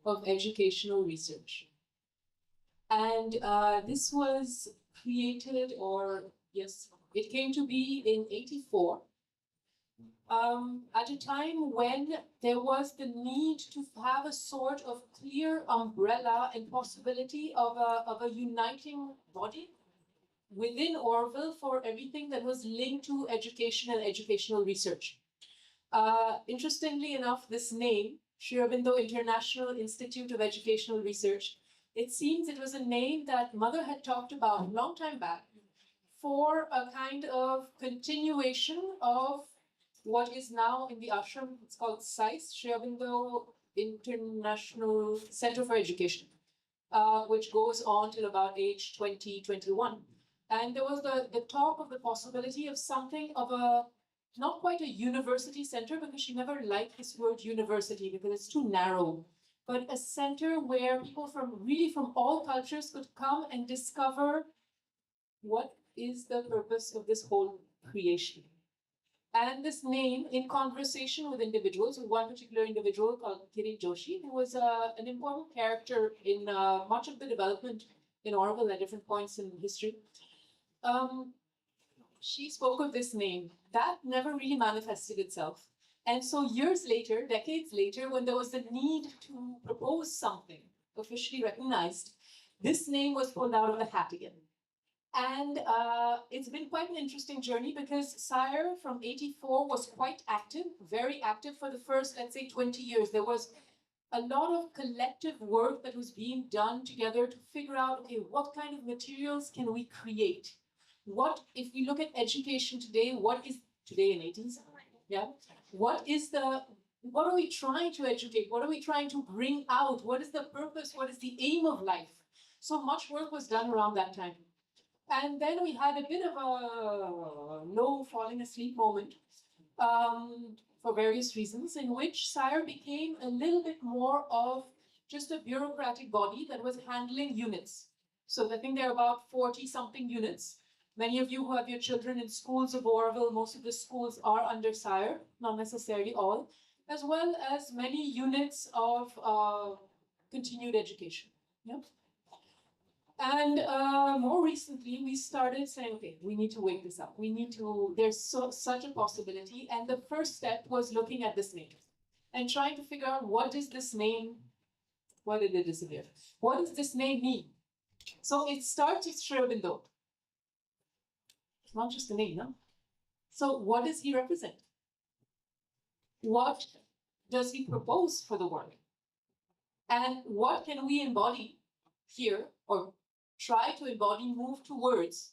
of Educational Research. And this was created, it came to be in '84, at a time when there was the need to have a sort of clear umbrella and possibility of a uniting body within Auroville for everything that was linked to education and educational research. Interestingly enough, this name, Aurobindo International Institute of Educational Research, it seems it was a name that Mother had talked about a long time back for a kind of continuation of what is now in the ashram. It's called SAIS, Aurobindo International Center for Education, which goes on till about age 20, 21. And there was the talk of the possibility of something of a, not quite a university center, because she never liked this word university because it's too narrow, but a center where people from all cultures could come and discover what is the purpose of this whole creation. And this name, in conversation with individuals, with one particular individual called Kirit Joshi, who was an important character in much of the development in Auroville at different points in history, she spoke of this name. That never really manifested itself. And so years later, decades later, when there was the need to propose something officially recognized, this name was pulled out of the hat again. And it's been quite an interesting journey, because Sire from 84 was quite active, very active for the first, let's say, 20 years. There was a lot of collective work that was being done together to figure out, okay, what kind of materials can we create? What, if we look at education today, what is today in 80s? Yeah. What are we trying to educate? What are we trying to bring out? What is the purpose? What is the aim of life? So much work was done around that time. And then we had a bit of a low falling asleep moment for various reasons, in which Sire became a little bit more of just a bureaucratic body that was handling units. So I think there are about 40 something units. Many of you who have your children in schools of Auroville, most of the schools are under Sire, not necessarily all, as well as many units of continued education. Yep. And more recently, we started saying, okay, we need to wake this up. We need to, there's such a possibility. And the first step was looking at this name and trying to figure out, what is this name? Why did it disappear? What does this name mean? So it starts with Aurobindo. It's not just a name, no? So what does he represent? What does he propose for the world? And what can we embody here, or try to embody, move towards,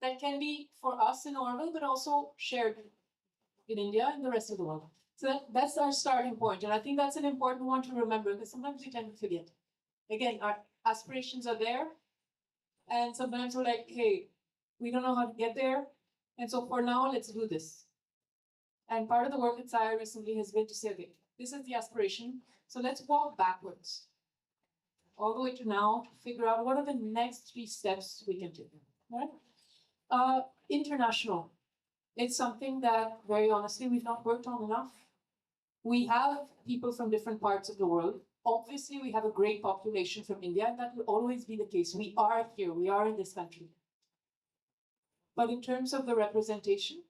that can be for us in Auroville, but also shared in India and the rest of the world. So that's our starting point. And I think that's an important one to remember, because sometimes we tend to forget. Again, our aspirations are there. And sometimes we're like, hey, we don't know how to get there. And so for now, let's do this. And part of the work at Sire recently has been to say, okay, this is the aspiration. So let's walk backwards all the way to now to figure out what are the next 3 steps we can take. Right? International. It's something that, very honestly, we've not worked on enough. We have people from different parts of the world. Obviously, we have a great population from India, and that will always be the case. We are here, we are in this country. But in terms of the representation,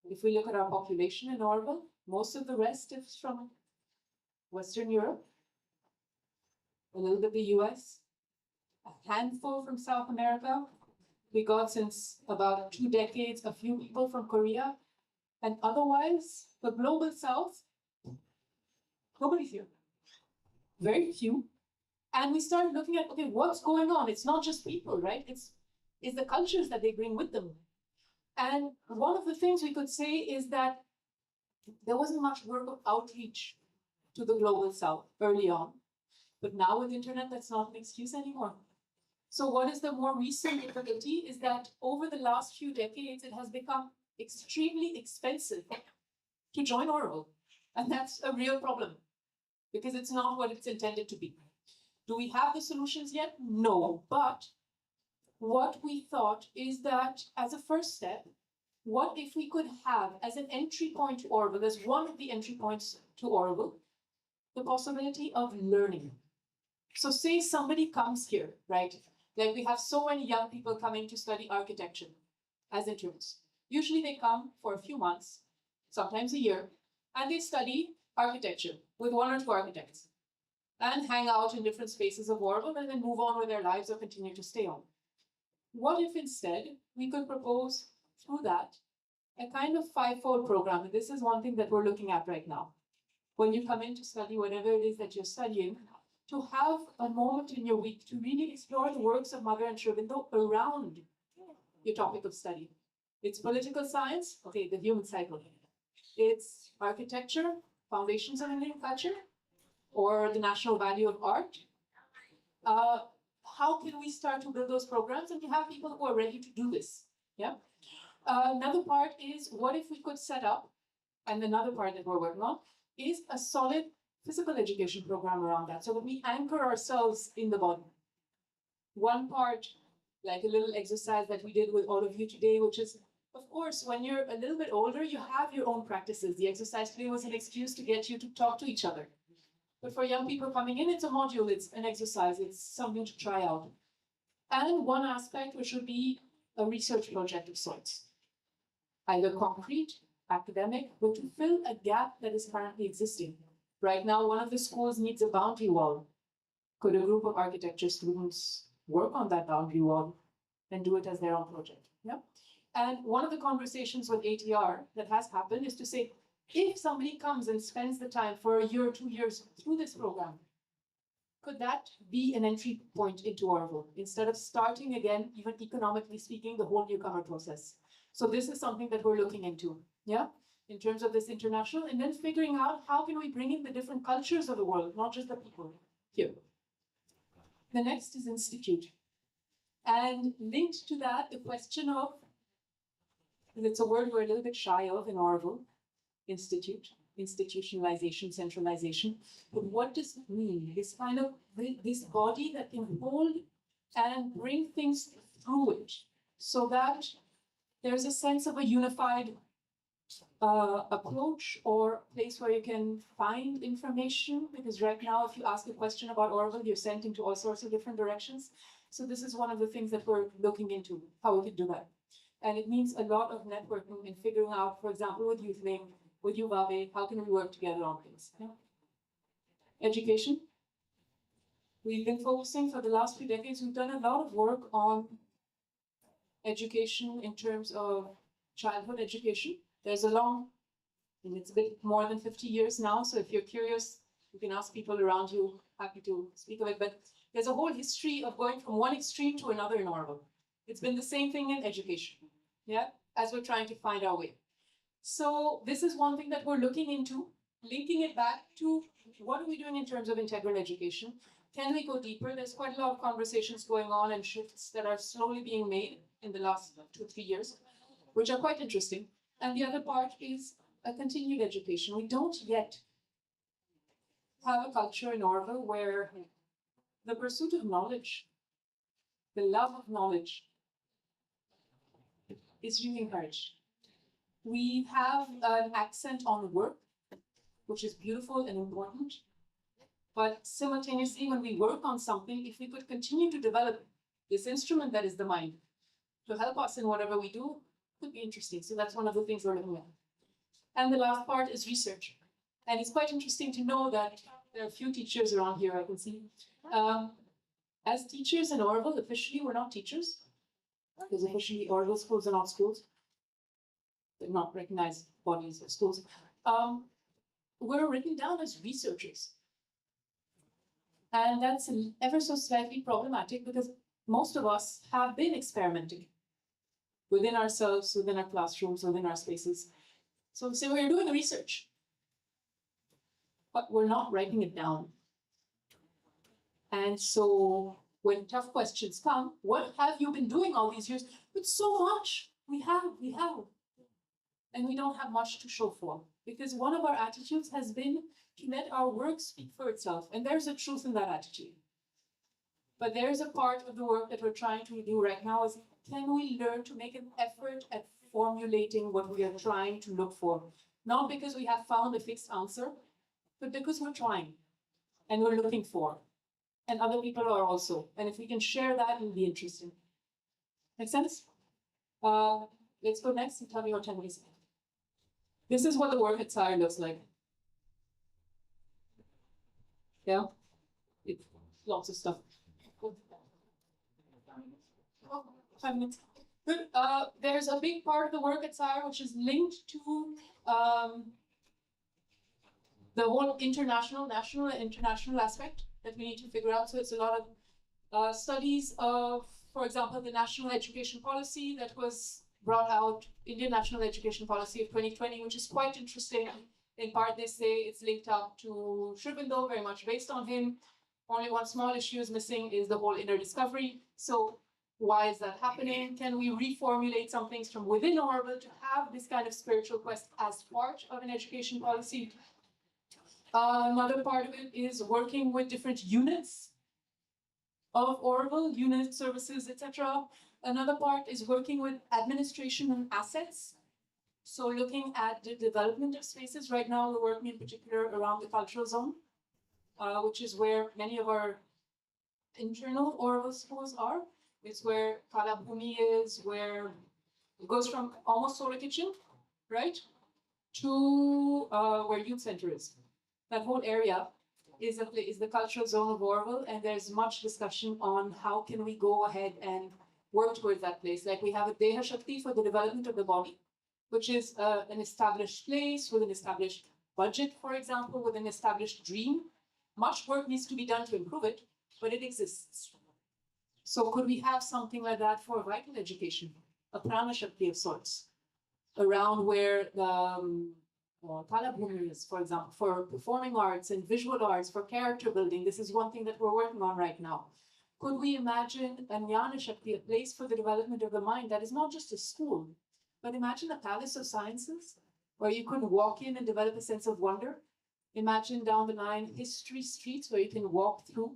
if we look at our population in Auroville, most of the rest is from Western Europe, a little bit the US, a handful from South America. We got, since about 2 decades, a few people from Korea. And otherwise, the global South, nobody's here. Very few. And we started looking at, okay, what's going on? It's not just people, right? It's the cultures that they bring with them. And one of the things we could say is that there wasn't much work of outreach to the global South early on. But now with internet, that's not an excuse anymore. So what is the more recent difficulty is that over the last few decades, it has become extremely expensive to join Auroville. And that's a real problem, because it's not what it's intended to be. Do we have the solutions yet? No. But what we thought is that as a first step, what if we could have as an entry point to Auroville, as one of the entry points to Auroville, the possibility of learning. So say somebody comes here, right? Like we have so many young people coming to study architecture as interns. Usually they come for a few months, sometimes a year, and they study architecture with 1 or 2 architects and hang out in different spaces of Auroville and then move on with their lives or continue to stay on. what if instead we could propose through that a kind of five-fold program? And this is one thing that we're looking at right now. When you come in to study whatever it is that you're studying, to have a moment in your week to really explore the works of Mother and Aurobindo around your topic of study. It's political science, okay, the human cycle. It's architecture, foundations of Indian culture, or the national value of art. How can we start to build those programs? And we have people who are ready to do this. Yeah. Another part is what if we could set up, and another part that we're working on is a solid physical education program around that, so that we anchor ourselves in the body. One part, like a little exercise that we did with all of you today, which is, of course, when you're a little bit older, you have your own practices. The exercise today was an excuse to get you to talk to each other. But for young people coming in, it's a module, it's an exercise, it's something to try out. And one aspect which would be a research project of sorts, either concrete, academic, but to fill a gap that is currently existing. Right now, one of the schools needs a boundary wall. Could a group of architecture students work on that boundary wall and do it as their own project? Yeah. And one of the conversations with ATR that has happened is to say, if somebody comes and spends the time for a year or 2 years through this program, could that be an entry point into Auroville instead of starting again, even economically speaking, the whole newcomer process? So this is something that we're looking into, yeah, in terms of this international, and then figuring out how can we bring in the different cultures of the world, not just the people here. The next is institute. And linked to that, the question of, and it's a word we're a little bit shy of in Auroville, institute, institutionalization, centralization. But what does it mean? This kind of, this body that can hold and bring things through it so that there's a sense of a unified approach or place where you can find information, because right now, if you ask a question about Auroville, you're sent into all sorts of different directions. So this is one of the things that we're looking into, how we could do that. And it means a lot of networking and figuring out, for example, with YouthLink, with Uvabe, how can we work together on things? Yeah. Education. We've been focusing for the last few decades, we've done a lot of work on education in terms of childhood education. There's a long, and it's a bit more than 50 years now, so if you're curious, you can ask people around you, happy to speak of it, but there's a whole history of going from one extreme to another in Auroville. It's been the same thing in education, yeah, as we're trying to find our way. So this is one thing that we're looking into, linking it back to what are we doing in terms of integral education? Can we go deeper? There's quite a lot of conversations going on and shifts that are slowly being made in the last 2 or 3 years, which are quite interesting. And the other part is a continued education. We don't yet have a culture in Auroville where the pursuit of knowledge, the love of knowledge is really encouraged. We have an accent on work, which is beautiful and important. But simultaneously, when we work on something, if we could continue to develop this instrument that is the mind to help us in whatever we do, could be interesting. So that's one of the things we're looking at. And the last part is research. And it's quite interesting to know that there are a few teachers around here I can see. As teachers in Auroville, officially, we're not teachers, because officially Auroville schools are not schools. They're not recognized bodies or schools. We're written down as researchers. And that's ever so slightly problematic because most of us have been experimenting within ourselves, within our classrooms, within our spaces. So we're doing the research, but we're not writing it down. And so when tough questions come, what have you been doing all these years? It's so much. We have. And we don't have much to show for, because one of our attitudes has been to let our work speak for itself. And there's a truth in that attitude. But there's a part of the work that we're trying to do right now is, can we learn to make an effort at formulating what we are trying to look for? Not because we have found a fixed answer, but because we're trying and we're looking for. And other people are also. And if we can share that, it'll be interesting. Make sense? Let's go next and tell me what 10 ways. This is what the work at SIRE looks like. Yeah? It's lots of stuff. 5 minutes. Good. There's a big part of the work at SIRE which is linked to the whole international, national, and international aspect that we need to figure out. So it's a lot of studies of, for example, the national education policy that was brought out, Indian National Education Policy of 2020, which is quite interesting. In part, they say it's linked up to Aurobindo, very much based on him. Only one small issue is missing is the whole inner discovery. So why is that happening? Can we reformulate some things from within Auroville to have this kind of spiritual quest as part of an education policy? Another part of it is working with different units of Auroville, unit services, etc. Another part is working with administration and assets. So looking at the development of spaces. Right now, we're working in particular around the cultural zone, which is where many of our internal Auroville schools are. It's where Kala Bhumi is, where it goes from almost Solar Kitchen, right, to where Youth Center is. That whole area is the cultural zone of Auroville, and there's much discussion on how can we go ahead and work towards that place. Like we have a Deha Shakti for the development of the body, which is an established place with an established budget, for example, with an established dream. Much work needs to be done to improve it, but it exists. So could we have something like that for vital education, a prana shakti of sorts, around where the Kalabhumi is, for example, for performing arts and visual arts, for character building? This is one thing that we're working on right now. Could we imagine a Jnana Shakti, a place for the development of the mind that is not just a school, but imagine a palace of sciences where you could walk in and develop a sense of wonder. Imagine down the line history streets where you can walk through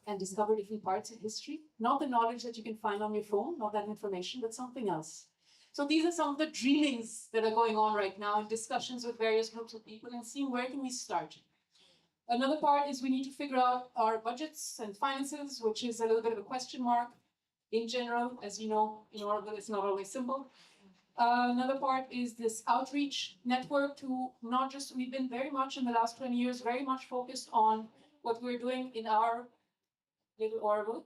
and discover different parts of history. Not the knowledge that you can find on your phone, not that information, but something else. So these are some of the dreamings that are going on right now in discussions with various groups of people and seeing where can we start. Another part is we need to figure out our budgets and finances, which is a little bit of a question mark. In general, as you know, in Auroville, it's not always simple. Another part is this outreach network to not just, we've been very much in the last 20 years, very much focused on what we're doing in our little Auroville,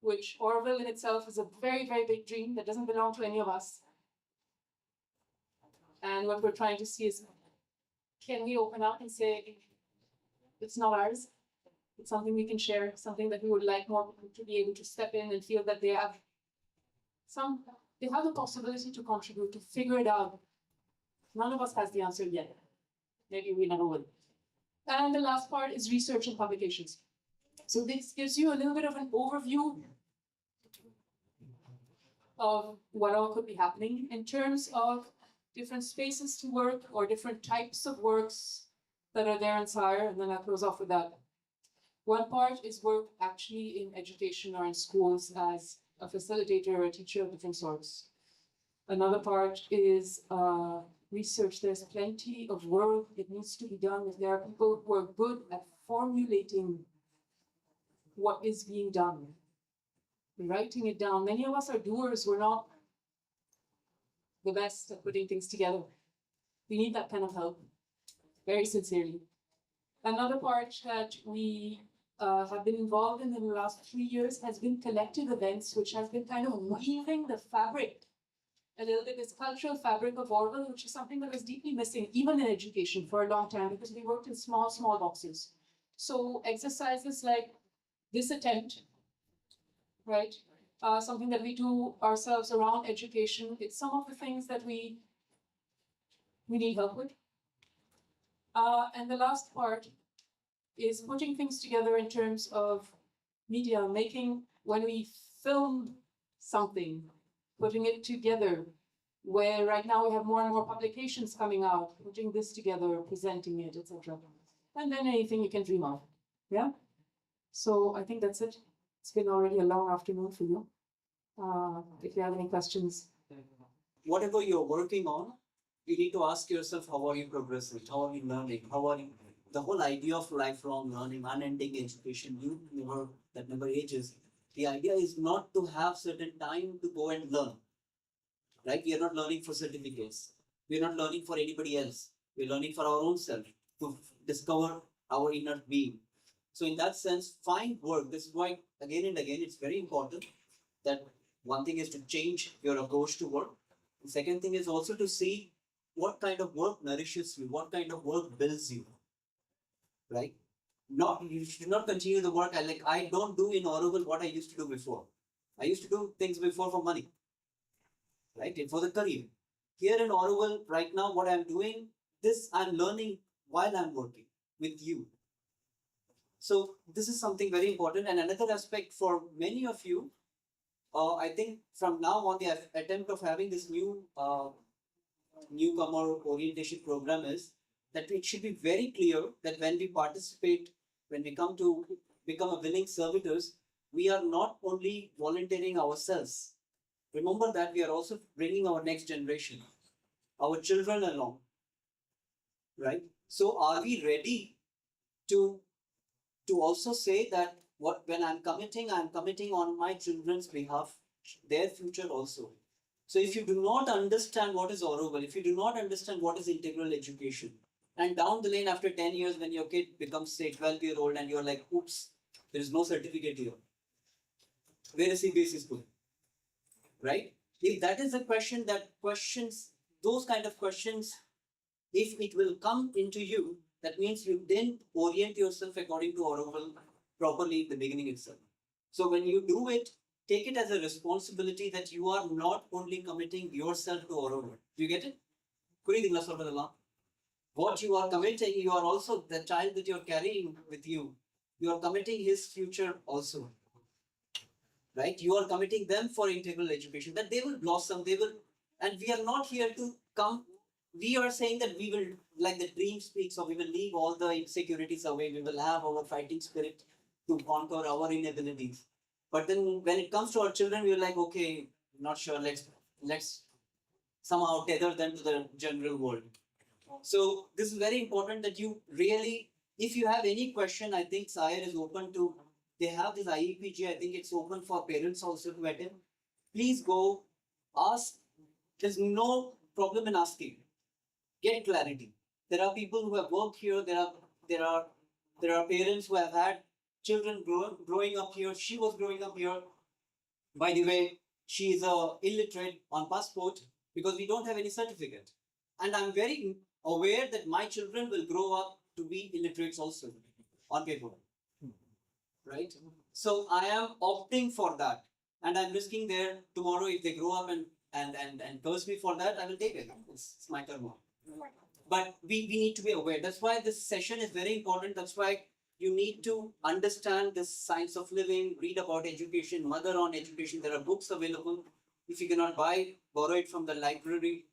which Auroville in itself is a very, very big dream that doesn't belong to any of us. And what we're trying to see is, can we open up and say, it's not ours? It's something we can share, something that we would like more people to be able to step in and feel that they have the possibility to contribute, to figure it out. None of us has the answer yet. Maybe we never will. And the last part is research and publications. So this gives you a little bit of an overview of what all could be happening in terms of different spaces to work or different types of works that are there in SIRE, and then I'll close off with that. One part is work actually in education or in schools as a facilitator or a teacher of different sorts. Another part is research. There's plenty of work that needs to be done. There are people who are good at formulating what is being done, writing it down. Many of us are doers. We're not the best at putting things together. We need that kind of help, very sincerely. Another part that we have been involved in the last 3 years has been collective events, which has been kind of weaving the fabric, a little bit this cultural fabric of Auroville, which is something that was deeply missing, even in education for a long time, because we worked in small, small boxes. So exercises like this attempt, right? Something that we do ourselves around education. It's some of the things that we need help with. And the last part is putting things together in terms of media, when we film something, putting it together, where right now we have more and more publications coming out, putting this together, presenting it, etc. And then anything you can dream of. Yeah? So I think that's it. It's been already a long afternoon for you. If you have any questions. Whatever you're working on, you need to ask yourself, how are you progressing? How are you learning? The whole idea of lifelong learning, unending education, that never ages. The idea is not to have certain time to go and learn. Right? We are not learning for certificates. We are not learning for anybody else. We're learning for our own self, to discover our inner being. So in that sense, find work. This is why again and again it's very important that One thing is to change your approach to work. The second thing is also to see what kind of work nourishes you, what kind of work builds you, right? Not you should not continue the work. I don't do in Auroville what I used to do before. I used to do things before for money, right? And for the career. Here in Auroville, right now, what I'm doing, this I'm learning while I'm working with you. So this is something very important. And another aspect for many of you, I think from now on, the attempt of having this newcomer orientation program is that it should be very clear that when we participate, when we come to become a willing servitors, we are not only volunteering ourselves. Remember that we are also bringing our next generation, our children along, right? So are we ready to also say that what when I'm committing on my children's behalf, their future also. So if you do not understand what is Auroville, if you do not understand what is integral education, and down the lane after 10 years when your kid becomes say 12-year-old and you're like, oops, there is no certificate here. Where is CBSE school? Right? If that is the question that questions, those kind of questions, if it will come into you, that means you didn't orient yourself according to Auroville properly in the beginning itself. So when you do it, take it as a responsibility that you are not only committing yourself to Auroville. Do you get it? What you are committing, you are also the child that you're carrying with you. You are committing his future also. Right? You are committing them for integral education, that they will blossom, they will, and we are not here to come. We are saying that we will, like the dream speaks of, we will leave all the insecurities away, we will have our fighting spirit to conquer our inabilities. But then when it comes to our children, we're like, okay, not sure, let's somehow tether them to the general world. So this is very important that you really, if you have any question, I think Sire is open to, they have this IEPG, I think it's open for parents also to attend. Please go, ask, there's no problem in asking. Get clarity. There are people who have worked here, there are parents who have had children growing up here. She was growing up here. By the way, she is illiterate on passport because we don't have any certificate. And I'm very aware that my children will grow up to be illiterates also on paper. Right? So I am opting for that. And I'm risking there tomorrow if they grow up and curse me for that, I will take it. It's my karma. But we need to be aware. That's why this session is very important. That's why you need to understand the science of living, read about education, mother on education. There are books available. If you cannot buy, borrow it from the library.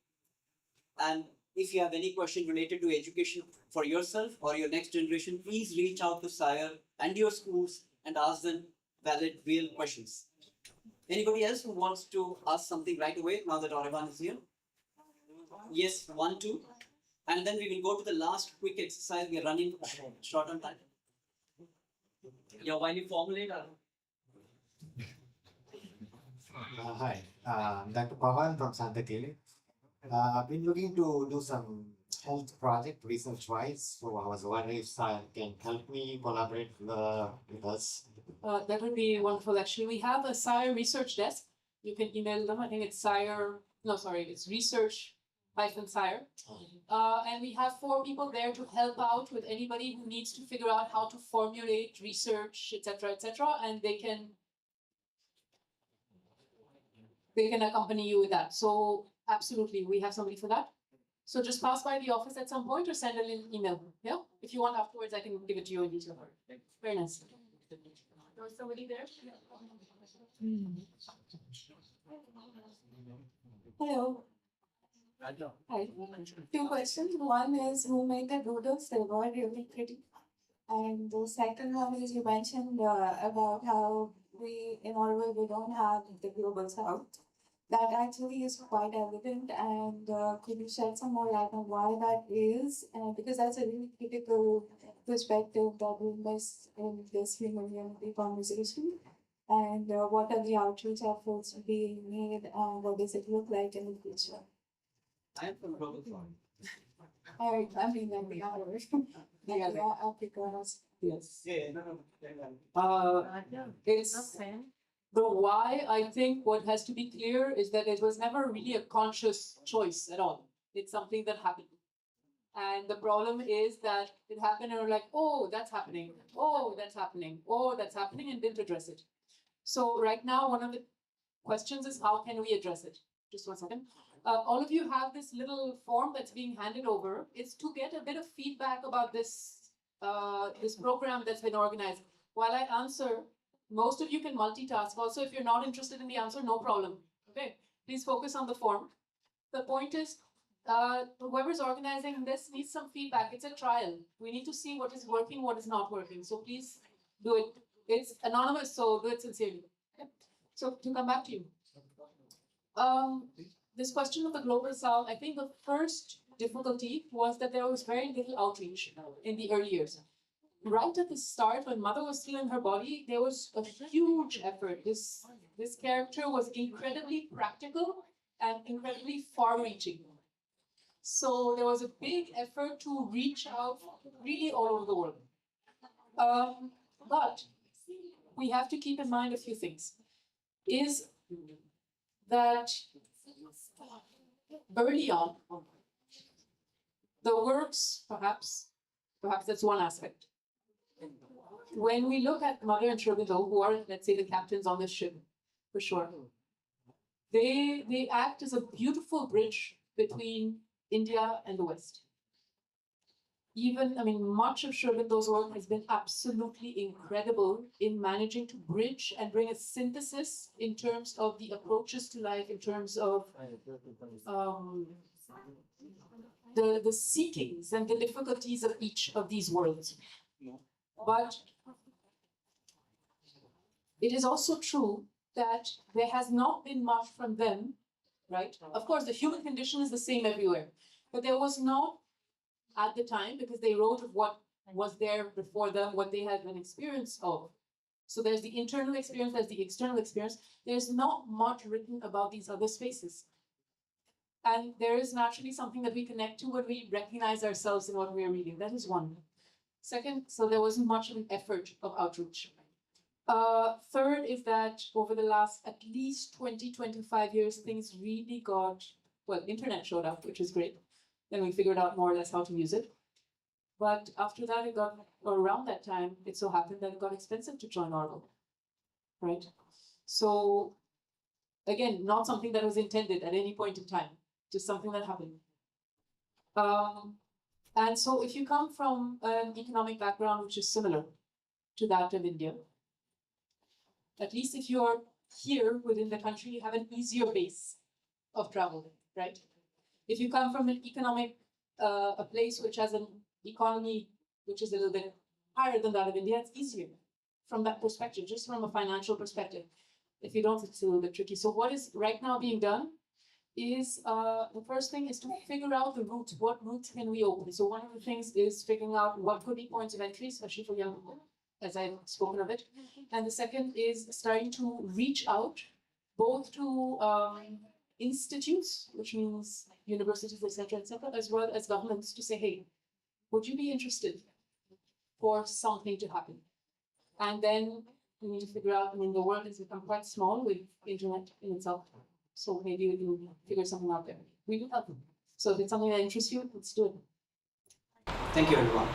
And if you have any question related to education for yourself or your next generation, please reach out to Sire and your schools and ask them valid, real questions. Anybody else who wants to ask something right away now that Aurevan is here? Yes, 1, 2. And then we will go to the last quick exercise. We are running short on time. Yeah, while you formulate. Hi, I'm Dr. Pawan from Santa Clinic. I've been looking to do some health project research-wise, so I was wondering if Sire can help me collaborate with us. That would be wonderful. Actually, we have a Sire research desk. You can email them. I think it's it's research-sire. And we have 4 people there to help out with anybody who needs to figure out how to formulate research, etc., and they can accompany you with that. So absolutely, we have somebody for that. So just pass by the office at some point or send an email. Yeah, if you want afterwards, I can give it to you in detail. Very nice. There was somebody there. Hello. Hi. 2 questions. One is who made the doodles? They were really pretty. And the second one is you mentioned about how we in Auroville we don't have the global south. That actually is quite evident, and could you shed some more light on why that is? Because that's a really critical perspective that we miss in this human unity conversation. And what are the outreach efforts being made, and what does it look like in the future? I am from Global South. I mean, like the hours. Africans. Yes. Yeah. It's The why, I think what has to be clear is that it was never really a conscious choice at all. It's something that happened. And the problem is that it happened and we're like, oh, that's happening. Oh, that's happening. Oh, that's happening, and didn't address it. So right now, one of the questions is how can we address it? Just 1 second. All of you have this little form that's being handed over. It's to get a bit of feedback about this program that's been organized. While I answer, most of you can multitask. Also, if you're not interested in the answer, no problem. Okay, please focus on the form. The point is, whoever's organizing this needs some feedback. It's a trial. We need to see what is working, what is not working. So please do it. It's anonymous, so do it sincerely. Okay? So to come back to you. This question of the global south, I think the first difficulty was that there was very little outreach in the early years. Right at the start, when mother was still in her body, there was a huge effort. This character was incredibly practical and incredibly far-reaching. So there was a big effort to reach out really all over the world. But we have to keep in mind a few things. Is that early on, the works, perhaps that's one aspect. When we look at Mother and Aurobindo, who are, let's say, the captains on this ship, for sure, they act as a beautiful bridge between India and the West. Even, I mean, much of Aurobindo's work has been absolutely incredible in managing to bridge and bring a synthesis in terms of the approaches to life, in terms of the seekings and the difficulties of each of these worlds. But it is also true that there has not been much from them, right? Of course, the human condition is the same everywhere, but there was not at the time, because they wrote of what was there before them, what they had an experience of. So there's the internal experience, there's the external experience. There's not much written about these other spaces. And there is naturally something that we connect to when we recognize ourselves in what we are reading. That is one. Second, so there wasn't much of an effort of outreach. Third is that over the last at least 20, 25 years, things really got, well, internet showed up, which is great. Then we figured out more or less how to use it. But after that, it got, or around that time, it so happened that it got expensive to join Auroville, right? So again, not something that was intended at any point in time, just something that happened. And so if you come from an economic background which is similar to that of India, at least if you're here within the country, you have an easier base of travel, right? If you come from an economic, a place which has an economy which is a little bit higher than that of India, it's easier from that perspective, just from a financial perspective. If you don't, it's a little bit tricky. So what is right now being done is, the first thing is to figure out the route. What routes can we open? So one of the things is figuring out what could be points of entry, especially for young people, as I've spoken of it. And the second is starting to reach out both to institutes, which means universities, etc., as well as governments, to say, hey, would you be interested for something to happen? And then we need to figure out, I mean, the world has become quite small with internet in itself. So maybe we can figure something out there. We will help them. So if it's something that interests you, let's do it. Thank you, everyone.